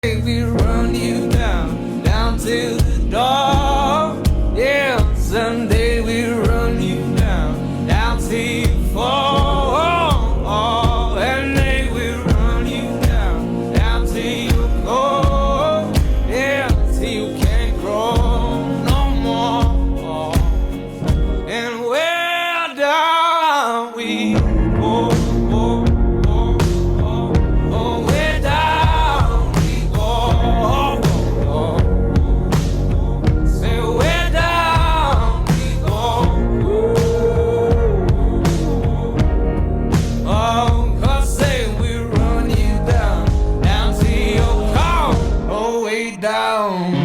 We run you down, down to the door. Yeah, someday we run you down, down till you fall. And they will run you down, down till you go. Yeah, till you can't grow no more. And where down we go. Down.